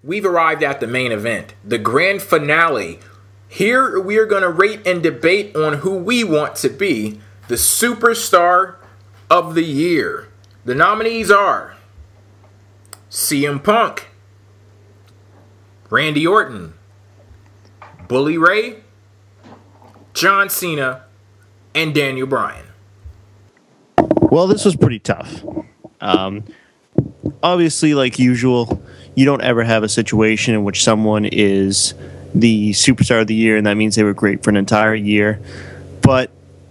we've arrived at the main event, the grand finale. Here we are going to rate and debate on who we want to be the superstar of the year. The nominees are CM Punk, Randy Orton, Bully Ray, John Cena, and Daniel Bryan. Well, this was pretty tough. Obviously, like usual, you don't ever have a situation in which someone is the superstar of the year, and that means they were great for an entire year. But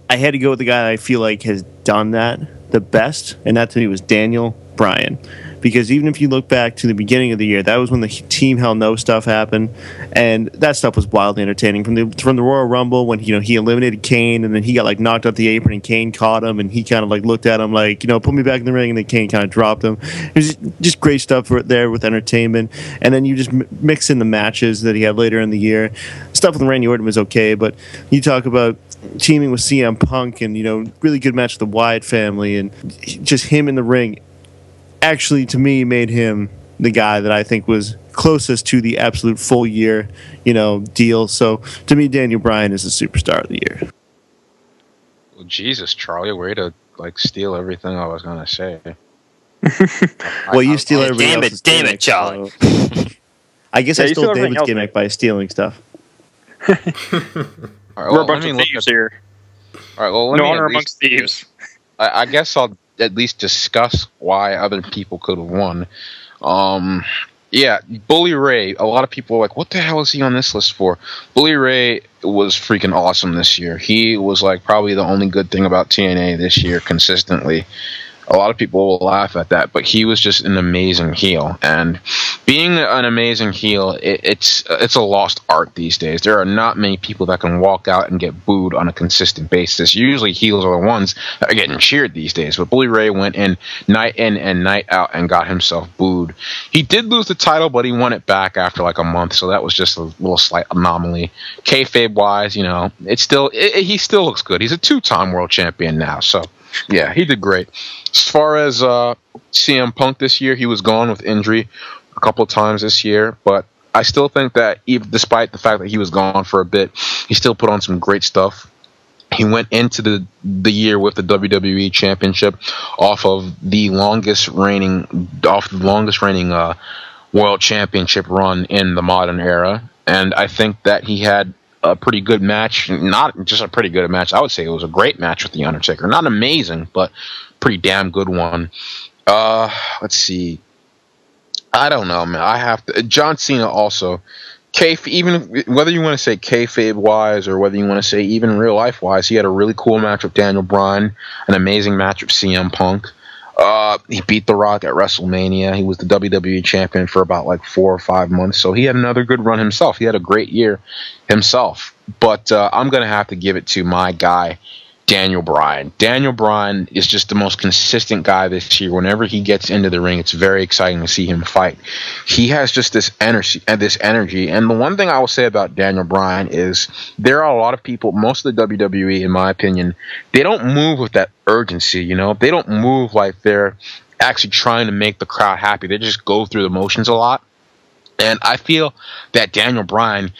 I had to go with the guy that I feel like has done that the best, and that to me was Daniel Bryan. Because even if you look back to the beginning of the year, that was when the Team Hell No stuff happened, and that stuff was wildly entertaining. From the Royal Rumble, when he eliminated Kane, and then he got like knocked off the apron, and Kane caught him, and he kind of like looked at him like, put me back in the ring, and then Kane kind of dropped him. It was just great stuff there with entertainment, and then you just mix in the matches that he had later in the year. Stuff with Randy Orton was okay, but you talk about teaming with CM Punk, and really good match with the Wyatt family, and just him in the ring. Actually, to me, made him the guy that I think was closest to the absolute full year, deal. So, to me, Daniel Bryan is the superstar of the year. Well, Jesus, Charlie, way to steal everything I was gonna say. Well, you steal everything else. Damn it, Charlie. So. I guess I stole David's gimmick by stealing stuff. All right, well, we're a bunch of thieves here. All right, well, no honor amongst thieves. I guess I'll at least discuss why other people could have won. Yeah, Bully Ray, a lot of people were like, what the hell is he on this list for? Bully Ray was freaking awesome this year. He was probably the only good thing about TNA this year consistently. A lot of people will laugh at that, but he was just an amazing heel. And being an amazing heel, it's a lost art these days. There are not many people that can walk out and get booed on a consistent basis. Usually heels are the ones that are getting cheered these days. But Bully Ray went in and night out and got himself booed. He did lose the title, but he won it back after a month, so that was just a little slight anomaly. Kayfabe-wise, he still looks good. He's a two-time world champion now, so... yeah, he did great. As far as CM Punk this year, he was gone with injury a couple of times this year, but I still think that even despite the fact that he was gone for a bit, he still put on some great stuff. He went into the year with the WWE Championship off the longest reigning World Championship run in the modern era, and I think that he had a pretty good match, not just a pretty good match. I would say it was a great match with The Undertaker. Not amazing, but pretty damn good one. Let's see. I don't know, man. I have to. John Cena also. Even whether you want to say kayfabe wise or whether you want to say even real life wise, he had a really cool match with Daniel Bryan, an amazing match with CM Punk. He beat The Rock at WrestleMania. He was the WWE champion for about 4 or 5 months. So he had another good run himself. He had a great year himself. But I'm going to have to give it to my guy, Daniel Bryan. Daniel Bryan is just the most consistent guy this year. Whenever he gets into the ring, it's very exciting to see him fight. He has just this energy. And the one thing I will say about Daniel Bryan is there are a lot of people, most of the WWE, in my opinion, they don't move with that urgency, They don't move like they're actually trying to make the crowd happy. They just go through the motions a lot. And I feel that Daniel Bryan,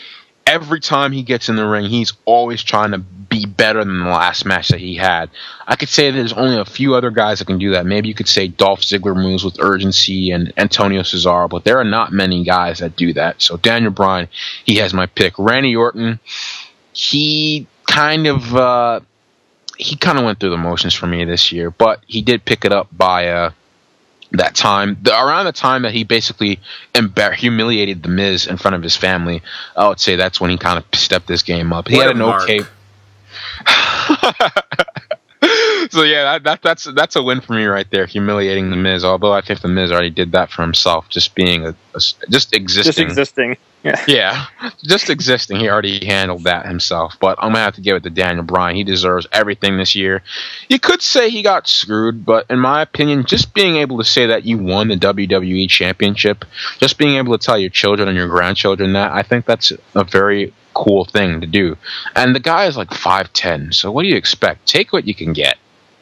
every time he gets in the ring, he's always trying to be better than the last match that he had. I could say there's only a few other guys that can do that. Maybe you could say Dolph Ziggler moves with urgency and Antonio Cesaro, but there are not many guys that do that. So Daniel Bryan, he has my pick. Randy Orton, he kind of went through the motions for me this year, but he did pick it up by that time, around the time that he basically humiliated The Miz in front of his family. I would say that's when he kind of stepped his game up. He had an okay. So yeah, that's a win for me right there, humiliating The Miz. Although I think The Miz already did that for himself, just being just existing. Just existing. Yeah, just existing. He already handled that himself. But I'm gonna have to give it to Daniel Bryan. He deserves everything this year. You could say he got screwed, but in my opinion, just being able to say that you won the WWE Championship, just being able to tell your children and your grandchildren that, I think that's a very cool thing to do. And the guy is 5'10", so what do you expect? Take what you can get.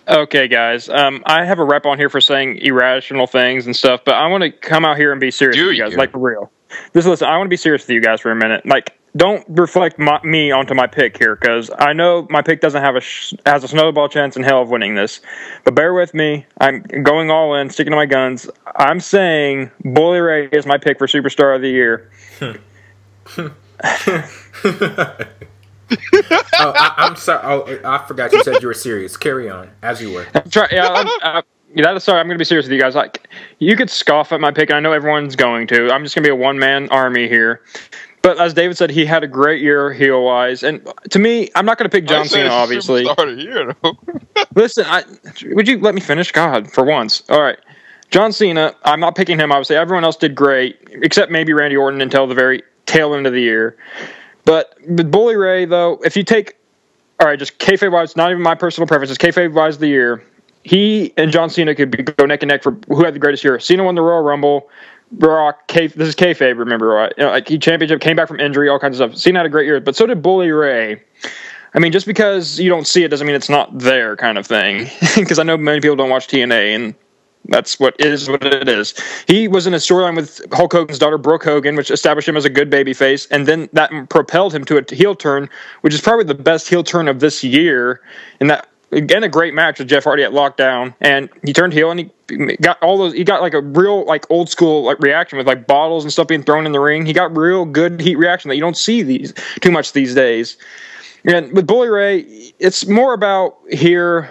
Okay, guys. I have a rep on here for saying irrational things and stuff, but I want to come out here and be serious with you guys, for real. Just listen, I want to be serious with you guys for a minute. Like, don't reflect me onto my pick here, because I know my pick doesn't have has a snowball chance in hell of winning this. But bear with me. I'm going all in, sticking to my guns. I'm saying Bully Ray is my pick for Superstar of the Year. I'm sorry. Oh, I forgot you said you were serious. Carry on, as you were. Sorry, I'm going to be serious with you guys. Like, you could scoff at my pick, and I know everyone's going to. I'm just going to be a one-man army here. But as David said, he had a great year heel-wise. And to me, I'm not going to pick John Cena, obviously. Listen, would you let me finish? God, for once. All right. John Cena, I'm not picking him, obviously. Everyone else did great, except maybe Randy Orton until the very tail end of the year. But with Bully Ray, though, if you take, all right, just kayfabe-wise, not even my personal preference, just kayfabe-wise the year, he and John Cena could go neck and neck for who had the greatest year. Cena won the Royal Rumble. Rock, this is kayfabe, remember, right? You know, like, he championship, came back from injury, all kinds of stuff. Cena had a great year, but so did Bully Ray. I mean, just because you don't see it doesn't mean it's not there, kind of thing. Because I know many people don't watch TNA, and that's what it is. He was in a storyline with Hulk Hogan's daughter, Brooke Hogan, which established him as a good babyface, and then that propelled him to a heel turn, which is probably the best heel turn of this year. And that, again, a great match with Jeff Hardy at Lockdown, and he turned heel, and he got all those. He got like a real, like, old school, like, reaction with like bottles and stuff being thrown in the ring. He got real good heat reaction that you don't see too much these days. And with Bully Ray, it's more about here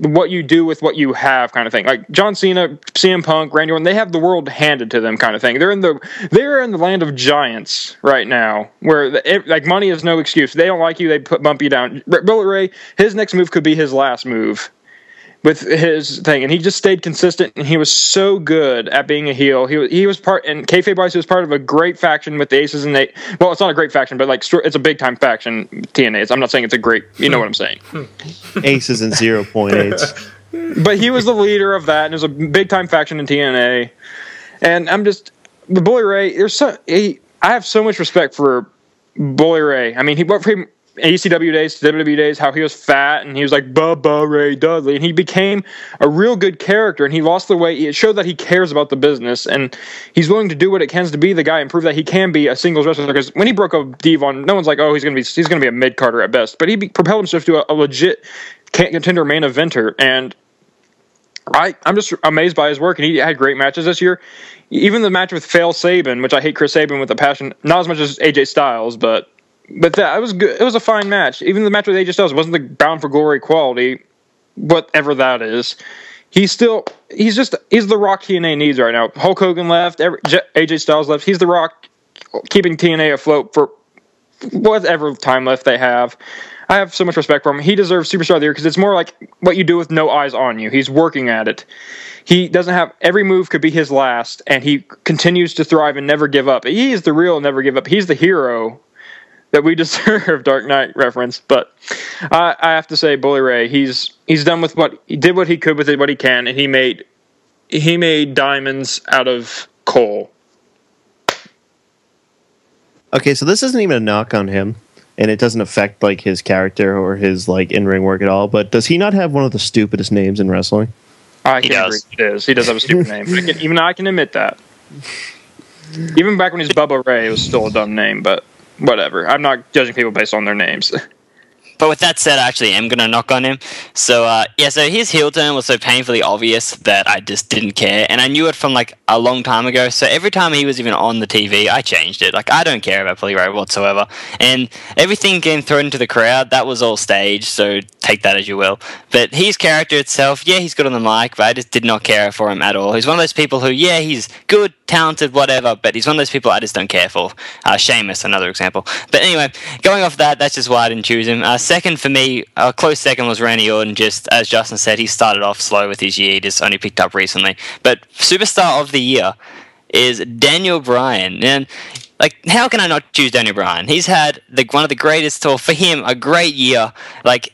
what you do with what you have, kind of thing. Like John Cena, CM Punk, Randy Orton, they have the world handed to them, kind of thing. They're in the land of giants right now, where like money is no excuse. They don't like you, they bump you down. Bully Ray, his next move could be his last move with his thing, and he just stayed consistent, and he was so good at being a heel. He was part, and kayfabe-wise, he was part of a great faction with the Aces, and well, it's not a great faction, but like it's a big time faction. TNA. I'm not saying it's a great. You know what I'm saying? Aces and 0.8s. But he was the leader of that, and it was a big time faction in TNA. And I'm just the Bully Ray. I have so much respect for Bully Ray. I mean, he went from ECW days to WWE days, how he was fat and he was like Bubba Ray Dudley, and he became a real good character, and he lost the weight. It showed that he cares about the business, and he's willing to do what it can to be the guy and prove that he can be a singles wrestler. Because when he broke up Devon, no one's like, oh, he's gonna be a mid carder at best, but he propelled himself to a legit contender main eventer, and I'm just amazed by his work, and he had great matches this year. Even the match with Fail Sabin, which I hate Chris Sabin with a passion, not as much as AJ Styles, but that was good. It was a fine match. Even the match with AJ Styles wasn't the Bound for Glory quality, whatever that is. He's the Rock TNA needs right now. Hulk Hogan left, AJ Styles left. He's the Rock keeping TNA afloat for whatever time left they have. I have so much respect for him. He deserves Superstar of the Year because it's more like what you do with no eyes on you. He's working at it. He doesn't have every move could be his last, and he continues to thrive and never give up. He is the real never give up. He's the hero that we deserve, Dark Knight reference. But I have to say, Bully Ray, he's done with he did what he could with it, what he can, and he made diamonds out of coal. Okay, so this isn't even a knock on him, and it doesn't affect like his character or his like in-ring work at all. But does he not have one of the stupidest names in wrestling? I can agree. He does. He does have a stupid name. Even I can admit that. Even back when he was Bubba Ray, it was still a dumb name, but whatever. I'm not judging people based on their names. But with that said, I actually am going to knock on him. So, so his heel turn was so painfully obvious that I just didn't care. And I knew it from, like, a long time ago. So every time he was even on the TV, I changed it. Like, I don't care about Bully Ray whatsoever. And everything getting thrown into the crowd, that was all staged. So take that as you will. But his character itself, yeah, he's good on the mic, but I just did not care for him at all. He's one of those people who, yeah, he's good, talented, whatever, but he's one of those people I just don't care for. Sheamus, another example. But anyway, going off that, that's just why I didn't choose him. Second for me, a close second was Randy Orton. Just as Justin said, he started off slow with his year. He just only picked up recently. But Superstar of the Year is Daniel Bryan. And like, how can I not choose Daniel Bryan? He's had one of the greatest, or for him, a great year. Like,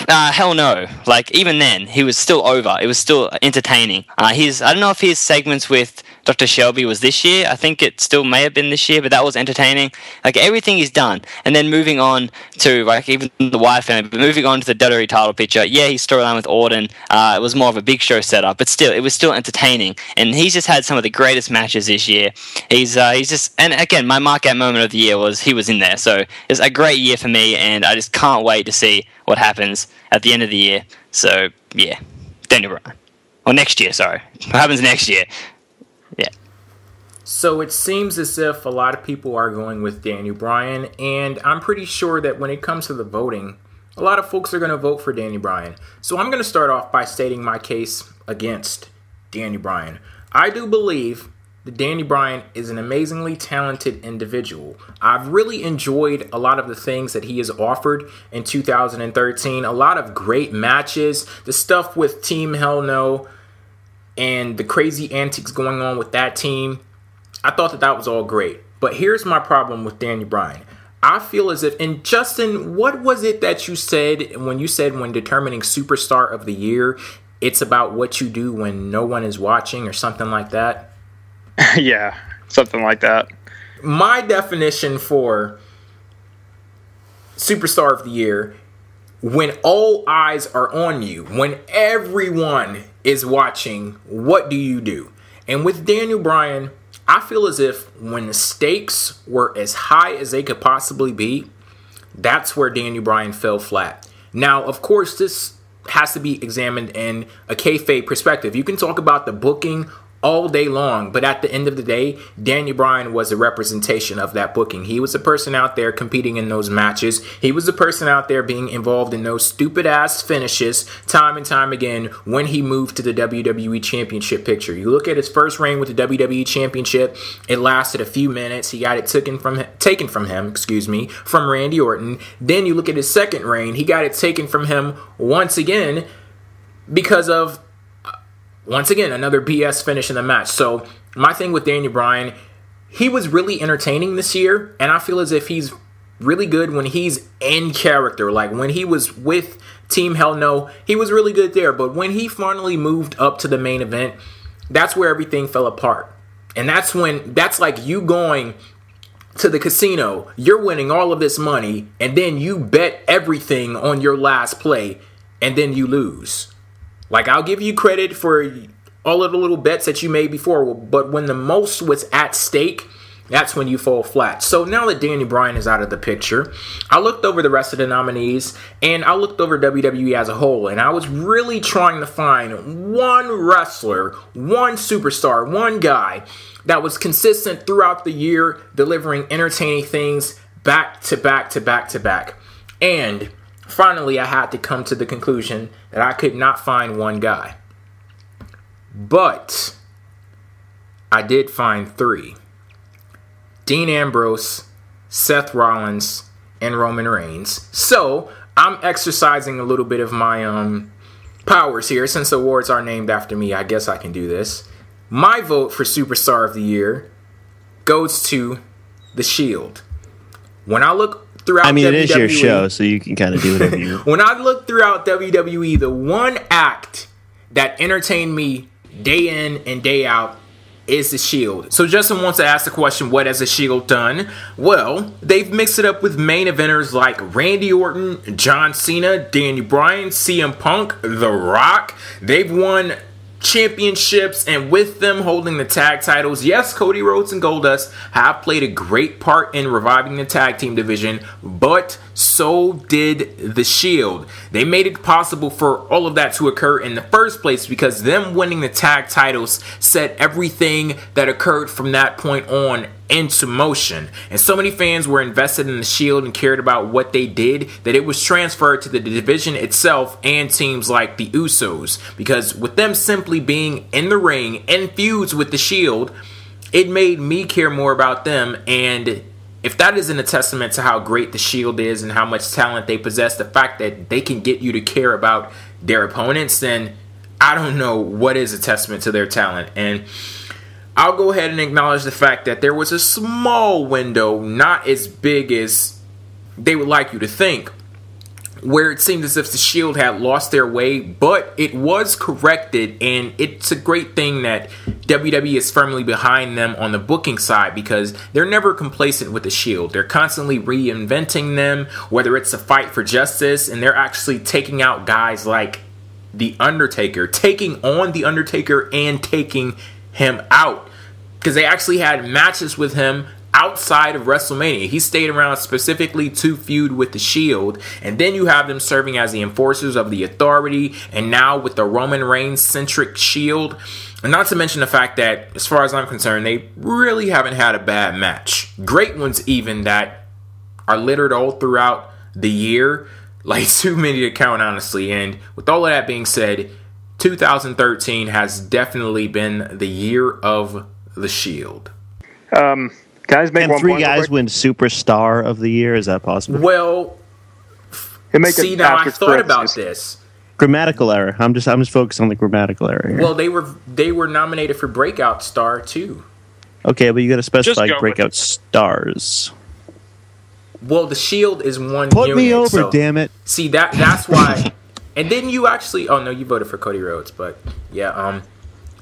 hell no. Like, even then, he was still over. It was still entertaining. I don't know if his segments with Dr. Shelby was this year. I think it still may have been this year, but that was entertaining. Like, everything he's done. And then moving on to, like, even the Wyatt family, but moving on to the WWE title picture. Yeah, his storyline with Orton, it was more of a big show setup, but still, it was still entertaining. And he's just had some of the greatest matches this year. He's just, and again, my mark-out moment of the year was he was in there. So it's a great year for me, and I just can't wait to see what happens at the end of the year. So, yeah, Daniel Bryan. Or next year, sorry. What happens next year? Yeah. So it seems as if a lot of people are going with Daniel Bryan, and I'm pretty sure that when it comes to the voting, a lot of folks are going to vote for Daniel Bryan. So I'm going to start off by stating my case against Daniel Bryan. I do believe that Daniel Bryan is an amazingly talented individual. I've really enjoyed a lot of the things that he has offered in 2013. A lot of great matches. The stuff with Team Hell No and the crazy antics going on with that team. I thought that that was all great. But here's my problem with Daniel Bryan. I feel as if, and Justin, what was it that you said when determining Superstar of the Year, it's about what you do when no one is watching or something like that? Yeah, something like that. My definition for Superstar of the Year, when all eyes are on you, when everyone is watching, what do you do? And with Daniel Bryan, I feel as if when the stakes were as high as they could possibly be, that's where Daniel Bryan fell flat. Now, of course, this has to be examined in a kayfabe perspective. You can talk about the booking all day long, but at the end of the day, Daniel Bryan was a representation of that booking. He was the person out there competing in those matches. He was the person out there being involved in those stupid ass finishes time and time again when he moved to the WWE Championship picture. You look at his first reign with the WWE Championship, it lasted a few minutes. He got it taken from him, from Randy Orton. Then you look at his second reign, he got it taken from him once again because of another BS finish in the match. So my thing with Daniel Bryan, he was really entertaining this year, and I feel as if he's really good when he's in character. Like when he was with Team Hell No, he was really good there. But when he finally moved up to the main event, that's where everything fell apart. And that's like you going to the casino, you're winning all of this money, and then you bet everything on your last play, and then you lose. Like, I'll give you credit for all of the little bets that you made before, but when the most was at stake, that's when you fall flat. So now that Daniel Bryan is out of the picture, I looked over the rest of the nominees, and I looked over WWE as a whole, and I was really trying to find one wrestler, one superstar, one guy that was consistent throughout the year, delivering entertaining things back to back to back to back. And finally, I had to come to the conclusion that I could not find one guy. But I did find three. Dean Ambrose, Seth Rollins, and Roman Reigns. So I'm exercising a little bit of my powers here. Since the awards are named after me, I guess I can do this. My vote for Superstar of the Year goes to The Shield. When I look throughout WWE, it is your show, so you can kind of do whatever you want. When I look throughout WWE, the one act that entertained me day in and day out is The Shield. So Justin wants to ask the question, what has The Shield done? Well, they've mixed it up with main eventers like Randy Orton, John Cena, Daniel Bryan, CM Punk, The Rock. They've won championships, and with them holding the tag titles, yes, Cody Rhodes and Goldust have played a great part in reviving the tag team division, but so did The Shield. They made it possible for all of that to occur in the first place because them winning the tag titles set everything that occurred from that point on into motion. And so many fans were invested in The Shield and cared about what they did that it was transferred to the division itself and teams like the Usos. Because with them simply being in the ring in feuds with The Shield, it made me care more about them. And if that isn't a testament to how great The Shield is and how much talent they possess, the fact that they can get you to care about their opponents, then I don't know what is a testament to their talent. And I'll go ahead and acknowledge the fact that there was a small window, not as big as they would like you to think, where it seemed as if the Shield had lost their way, but it was corrected, and it's a great thing that WWE is firmly behind them on the booking side, because they're never complacent with the Shield. They're constantly reinventing them, whether it's a fight for justice, and they're actually taking out guys like The Undertaker, taking on The Undertaker and taking him out, because they actually had matches with him outside of WrestleMania. He stayed around specifically to feud with the Shield, and then you have them serving as the enforcers of the Authority, and now with the Roman Reigns centric Shield. And not to mention the fact that, as far as I'm concerned, they really haven't had a bad match. Great ones even that are littered all throughout the year, like too many to count, honestly. And with all of that being said, 2013 has definitely been the year of the Shield. Guys, make Can three guys win Superstar of the Year? Is that possible? Well, see, now I thought about this. Grammatical error. I'm just focused on the grammatical error here. Well, they were nominated for Breakout Star too. Okay, but you got to specify Breakout Stars. Well, the Shield is one Put unit. me over, so, damn it. See, that's why. And then you actually... Oh, no, you voted for Cody Rhodes. But, yeah,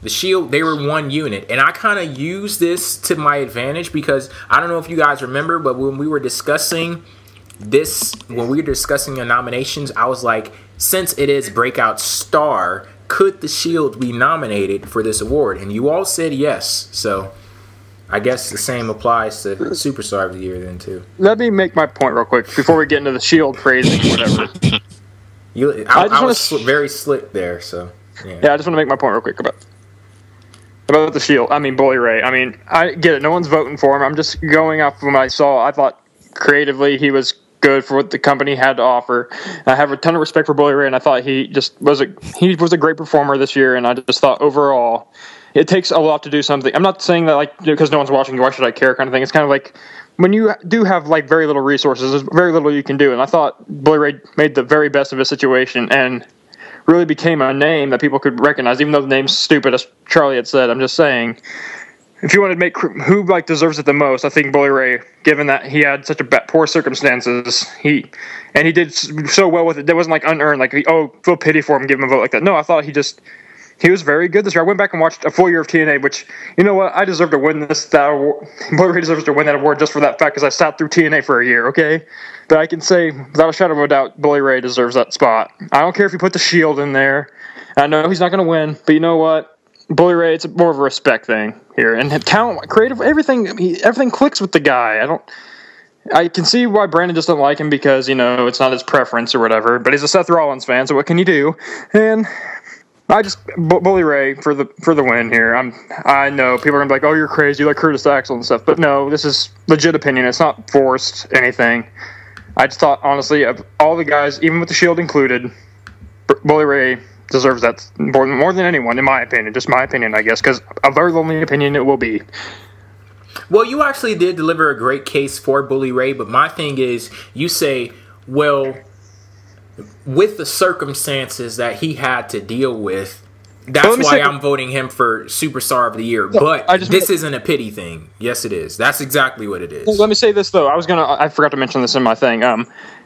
the Shield, they were one unit. And I kind of used this to my advantage because I don't know if you guys remember, but when we were discussing the nominations, I was like, since it is Breakout Star, could the Shield be nominated for this award? And you all said yes. So I guess the same applies to Superstar of the Year then, too. Let me make my point real quick before we get into the Shield phrasing or whatever. I was very slick there, so... Yeah, I just want to make my point real quick about the Shield. I mean, Bully Ray. I mean, I get it. No one's voting for him. I'm just going off what I saw. I thought creatively he was good for what the company had to offer. I have a ton of respect for Bully Ray, and I thought he was a great performer this year. And I just thought overall, it takes a lot to do something. I'm not saying that like because no one's watching, why should I care kind of thing. It's kind of like when you do have like very little resources, there's very little you can do. And I thought Bully Ray made the very best of his situation and really became a name that people could recognize, even though the name's stupid, as Charlie had said. I'm just saying, if you wanted to make who like deserves it the most, I think Bully Ray, given that he had such poor circumstances, he did so well with it. There wasn't like unearned, like feel pity for him, give him a vote like that. No, I thought he was very good this year. I went back and watched a full year of TNA, which, you know what, I deserve to win that award. Bully Ray deserves to win that award just for that fact, because I sat through TNA for a year, okay? But I can say, without a shadow of a doubt, Bully Ray deserves that spot. I don't care if you put the Shield in there. I know he's not going to win, but you know what? Bully Ray, it's more of a respect thing here. And talent, creative, everything clicks with the guy. I can see why Brandon just doesn't like him because, it's not his preference or whatever. But he's a Seth Rollins fan, so what can you do? And Bully Ray for the win here. I know people are gonna be like, "Oh, you're crazy, you like Curtis Axel and stuff," but no, this is legit opinion. It's not forced anything. I just thought, honestly, of all the guys, even with the Shield included, Bully Ray deserves that more than anyone, in my opinion. Just my opinion, I guess, because a very lonely opinion it will be. Well, you actually did deliver a great case for Bully Ray, but my thing is, you say, well, with the circumstances that he had to deal with, that's why I'm voting him for Superstar of the Year. No, but this isn't a pity thing. Yes, it is. That's exactly what it is. Well, let me say this though. I forgot to mention this in my thing.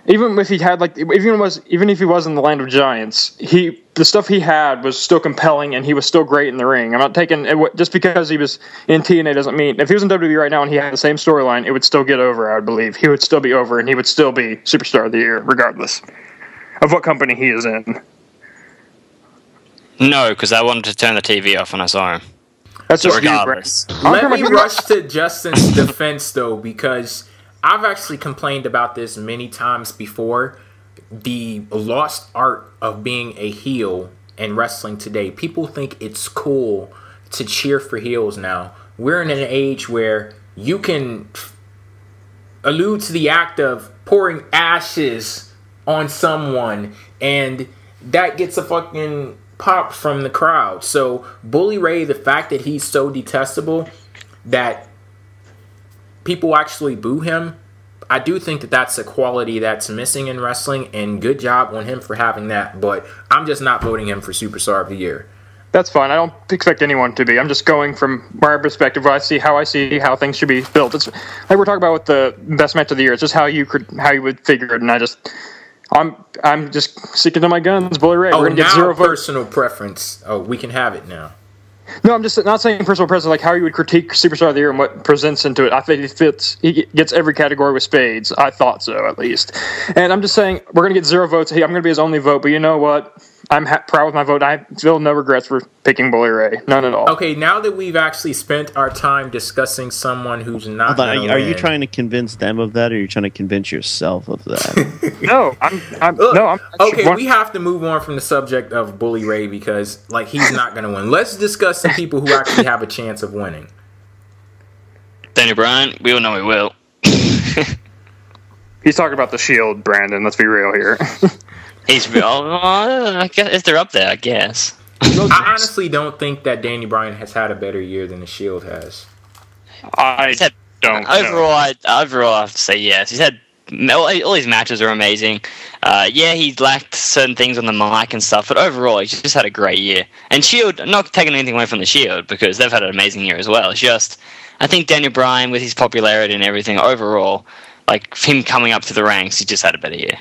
Even if he had even if he was in the Land of Giants, the stuff he had was still compelling and he was still great in the ring. I'm not taking just because he was in TNA doesn't mean if he was in WWE right now and he had the same storyline, it would still get over. I would believe he would still be over and he would still be Superstar of the Year regardless of what company he is in. No, because I wanted to turn the TV off when I saw him. That's so just regardless. Let me rush to Justin's defense, though, because I've actually complained about this many times before. The lost art of being a heel in wrestling today. People think it's cool to cheer for heels now. We're in an age where you can allude to the act of pouring ashes on someone, and that gets a fucking pop from the crowd. So Bully Ray, the fact that he's so detestable that people actually boo him, I do think that that's a quality that's missing in wrestling, and good job on him for having that. But I'm just not voting him for Superstar of the Year. That's fine. I don't expect anyone to be. I'm just going from my perspective, how I see how things should be built. It's like we're talking about with the best match of the year. It's just how you would figure it, and I'm just sticking to my guns, Bully Ray. Oh, We're gonna get now 0 votes. personal preference. Oh, we can have it now. No, I'm just not saying personal preference, like how you would critique Superstar of the Year and what presents into it. I think he gets every category with spades. I thought so, at least. And I'm just saying, we're going to get 0 votes. I'm going to be his only vote, but you know what? I'm proud with my vote. I feel no regrets for picking Bully Ray. None at all. Okay, now that we've actually spent our time discussing someone who's not Are you trying to convince them of that, or are you trying to convince yourself of that? No, I'm okay, we have to move on from the subject of Bully Ray because, like, he's not going to win. Let's discuss some people who actually have a chance of winning. Daniel Bryan, we all know he will. He's talking about the Shield, Brandon. Let's be real here. He's real. I guess they're up there, I guess. I honestly don't think that Daniel Bryan has had a better year than the Shield has. Don't. Overall, I have to say yes. He's had all his matches are amazing. Yeah, he lacked certain things on the mic and stuff, but overall, he's just had a great year. And Shield, not taking anything away from the Shield because they've had an amazing year as well. It's just, I think Daniel Bryan, with his popularity and everything, overall, like him coming up to the ranks, he just had a better year.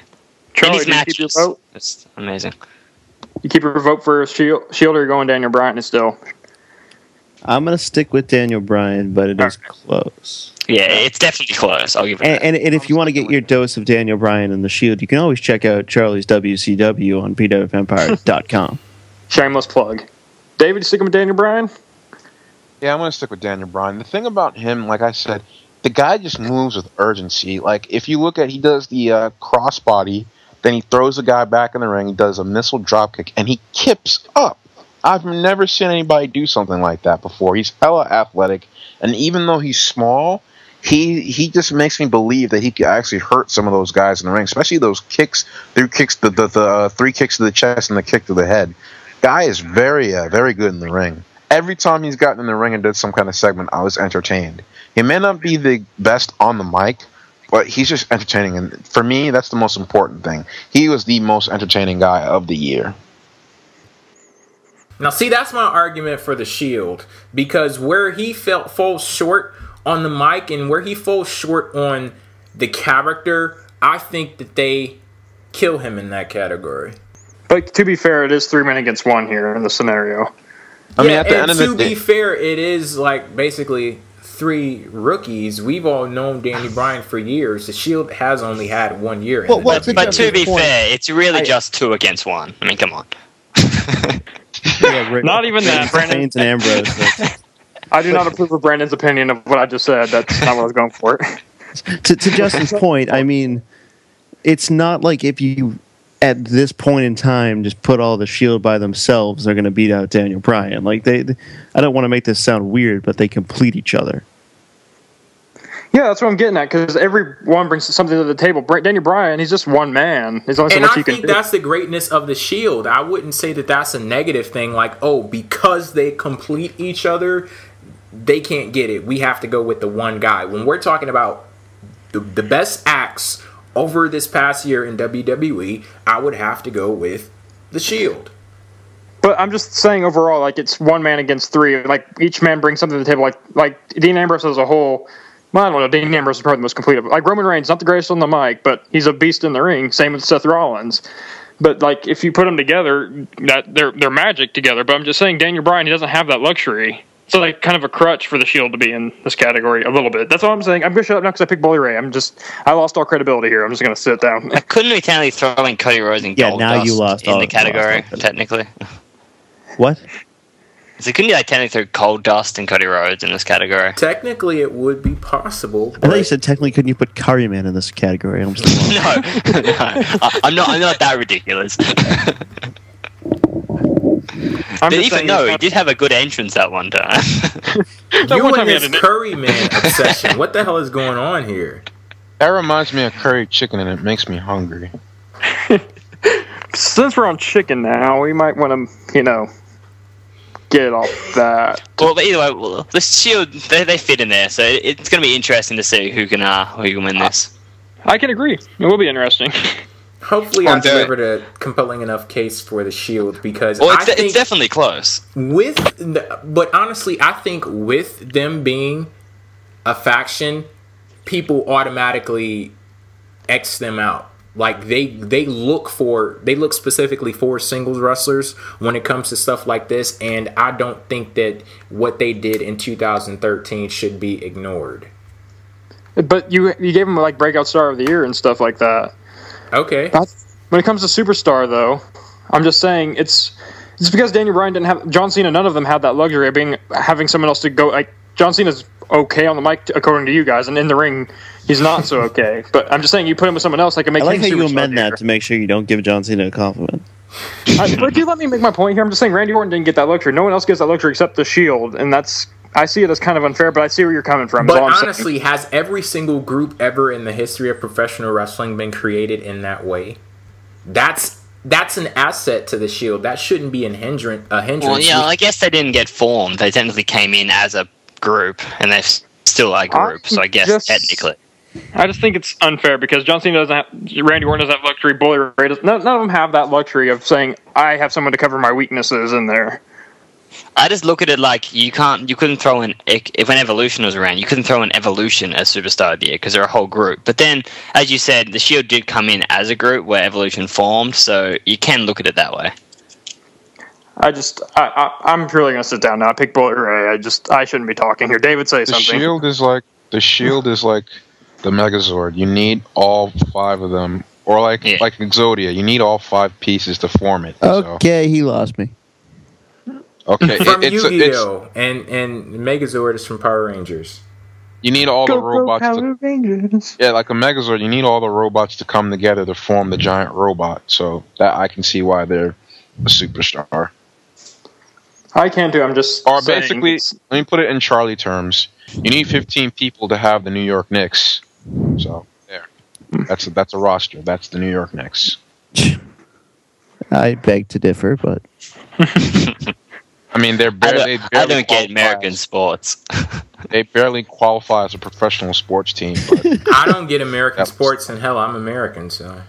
Charlie, and his matches, keep your vote? It's amazing. You keep your vote for Shield, or you're going Daniel Bryan still? I'm going to stick with Daniel Bryan, but it is close. Yeah, it's definitely close. I'll give it and if you want to get your dose of Daniel Bryan and the Shield, you can always check out Charlie's WCW on PWFempire.com. Shameless plug. David, you sticking with Daniel Bryan? Yeah, I'm going to stick with Daniel Bryan. The thing about him, like I said, the guy just moves with urgency. Like, if you look at, he does the crossbody, then he throws the guy back in the ring, he does a missile dropkick, and he kips up. I've never seen anybody do something like that before. He's hella athletic, and even though he's small, he just makes me believe that he could actually hurt some of those guys in the ring, especially those kicks, the 3 kicks to the chest and the kick to the head. Guy is very good in the ring. Every time he's gotten in the ring and did some kind of segment, I was entertained. He may not be the best on the mic, but he's just entertaining, and for me, that's the most important thing. He was the most entertaining guy of the year. Now, see, that's my argument for the Shield, because where he falls short on the mic and where he falls short on the character, I think that they kill him in that category. But to be fair, it is 3 men against 1 here in the scenario. I mean, at the end of the day, to be fair, it is like basically 3 rookies. We've all known Danny Bryan for years. The Shield has only had 1 year. But to be fair, it's really just 2 against 1. I mean, come on. Yeah, not even that, Brandon. And Ambrose. I do not approve of Brandon's opinion of what I just said. That's not what I was going for. to Justin's point, I mean, it's not like if you, at this point in time, just put all the Shield by themselves, they're going to beat out Daniel Bryan. Like I don't want to make this sound weird, but they complete each other. Yeah, that's what I'm getting at, because everyone brings something to the table. Daniel Bryan, he's just one man. There's only so much he can do. And I think that's the greatness of the Shield. I wouldn't say that that's a negative thing, like, oh, because they complete each other, they can't get it. We have to go with the one guy. When we're talking about the best acts over this past year in WWE, I would have to go with the Shield. But I'm just saying overall, like, it's 1 man against 3. Like, each man brings something to the table. Like Dean Ambrose as a whole. Well, I don't know. Dean Ambrose is probably the most complete. Like, Roman Reigns, not the greatest on the mic, but he's a beast in the ring. Same with Seth Rollins. But, like, if you put them together, that they're magic together. But I'm just saying, Daniel Bryan, he doesn't have that luxury. So, like, kind of a crutch for the Shield to be in this category a little bit. That's all I'm saying. I'm going to shut up now because I picked Bully Ray. I lost all credibility here. I'm just going to sit down. Couldn't we technically throw in Cody Rhodes and Goldust you lost in the category, technically? What? So couldn't you technically throw Goldust and Cody Rhodes in this category? Technically, it would be possible. I thought you said technically couldn't you put Curryman in this category? I'm just I'm not that ridiculous. He did have a good entrance that one time. You and this Curryman obsession. What the hell is going on here? that reminds me of curry chicken, and it makes me hungry. Since we're on chicken now, we might want to, get off that. Well, but either way, the Shield they fit in there, so it's going to be interesting to see who can win this. I can agree. It will be interesting. Hopefully, I delivered a compelling enough case for the Shield because it's definitely close. But honestly, I think with them being a faction, people automatically X them out. Like they look specifically for singles wrestlers when it comes to stuff like this, and I don't think that what they did in 2013 should be ignored. But you gave him like breakout star of the year and stuff like that. Okay. When it comes to superstar, though, I'm just saying it's because Daniel Bryan didn't have John Cena. None of them had that luxury of having someone else to go. Like John Cena's okay on the mic, according to you guys, and in the ring, he's not so okay. But I'm just saying, you put him with someone else, that can make. I like him how you amend that to make sure you don't give John Cena a compliment. But you let me make my point here. I'm just saying, Randy Orton didn't get that luxury. No one else gets that luxury except the Shield, and I see it as kind of unfair. But I see where you're coming from. But honestly, has every single group ever in the history of professional wrestling been created in that way? That's an asset to the Shield. That shouldn't be a hindrance. Well, yeah, I guess they didn't get formed. They technically came in as a group, and they're still a group. So I guess technically, I just think it's unfair because John Cena doesn't have, Randy Orton doesn't have luxury. Bully Ray doesn't. None of them have that luxury of saying, I have someone to cover my weaknesses in there. I just look at it like you couldn't throw in, if when Evolution was around, you couldn't throw in Evolution as Superstar of the Year because they're a whole group. But then, as you said, the Shield did come in as a group where Evolution formed, so you can look at it that way. I'm purely going to sit down now. I picked Bullet Ray. I shouldn't be talking here. David, say something. The Shield is like the Megazord. You need all 5 of them, or like Exodia. You need all 5 pieces to form it. Okay, he lost me. Okay, from Yu-Gi-Oh! And Megazord is from Power Rangers. You need all the robots Power Rangers. Yeah, like a Megazord, you need all the robots to come together to form the giant robot. So that I can see why they're a superstar. I can too. I'm just or basically, let me put it in Charlie terms. You need 15 people to have the New York Knicks. So there, that's a roster. That's the New York Knicks. I beg to differ, but I mean, they barely I don't get American sports. They barely qualify as a professional sports team. But I don't get American sports, and hell, I'm American, so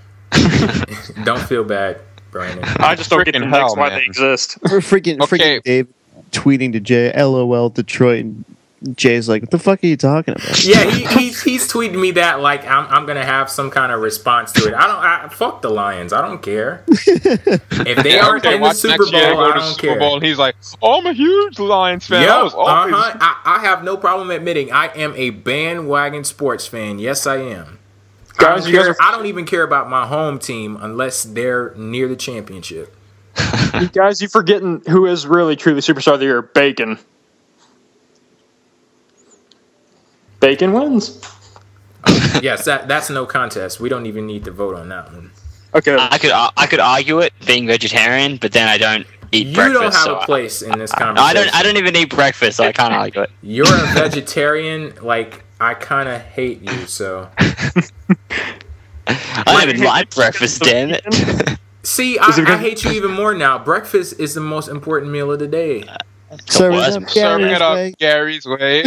don't feel bad, Brandon. I just don't get the Knicks why they exist. Freaking Dave tweeting to Jay, LOL Detroit, and Jay's like, what the fuck are you talking about? Yeah, he's tweeting me that like I'm gonna have some kind of response to it. Fuck the Lions. I don't care. If they aren't in the Super Bowl, I don't care. And he's like, oh, I'm a huge Lions fan. Yep, I have no problem admitting I am a bandwagon sports fan. Yes, I am. Guys, I don't even care about my home team unless they're near the championship. Guys, you're forgetting who is really truly superstar of the year. Bacon. Bacon wins. Yes, that's no contest. We don't even need to vote on that one. Okay. I could argue it being vegetarian, but then I don't eat breakfast. You don't have a place in this conversation. I don't even eat breakfast, so I can't argue it. You're a vegetarian. Like, I kind of hate you, so. I don't even like breakfast, damn it. See, I hate you even more now. Breakfast is the most important meal of the day. Serving it up Gary's way.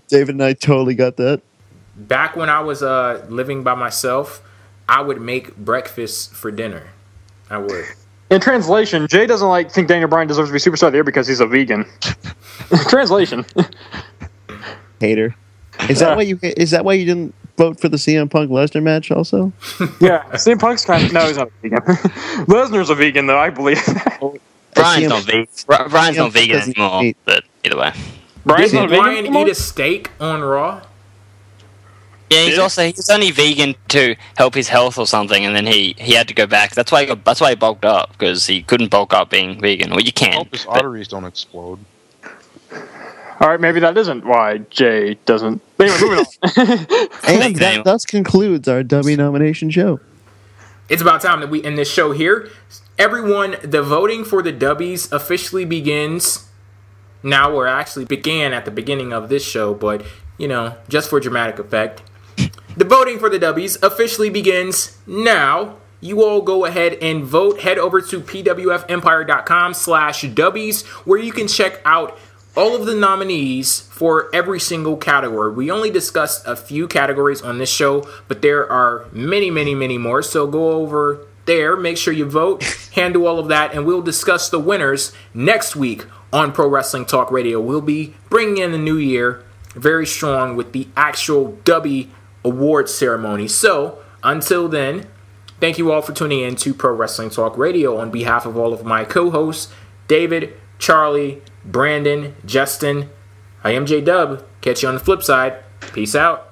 David and I totally got that. Back when I was living by myself, I would make breakfast for dinner. I would. In translation, Jay doesn't think Daniel Bryan deserves to be superstar of the year because he's a vegan. Translation. Hater. Is that why you didn't vote for the CM Punk Lesnar match also? Yeah, CM Punk's no, he's not a vegan. Lesnar's a vegan though, I believe. Brian's not vegan. Brian's not vegan anymore, but either way. Did Bryan eat a steak on Raw? Yeah, he's only vegan to help his health or something, and then he had to go back. That's why he bulked up, because he couldn't bulk up being vegan. Well, you can. I hope his arteries don't explode. All right, maybe that isn't why Jay doesn't. Anyway, moving on. And that thus concludes our Dummy nomination show. It's about time that we end this show here. Everyone, the voting for the Dubbys officially begins now, or actually began at the beginning of this show, but, just for dramatic effect. The voting for the Dubbys officially begins now. You all go ahead and vote. Head over to pwfempire.com/Dubbys, where you can check out all of the nominees for every single category. We only discussed a few categories on this show, but there are many, many, many more. So go over there, make sure you vote, handle all of that, and we'll discuss the winners next week on Pro Wrestling Talk Radio. We'll be bringing in the new year very strong with the actual Dubby awards ceremony. So, until then, thank you all for tuning in to Pro Wrestling Talk Radio. On behalf of all of my co-hosts, David, Charlie, Brandon, Justin, I am J-Dub. Catch you on the flip side. Peace out.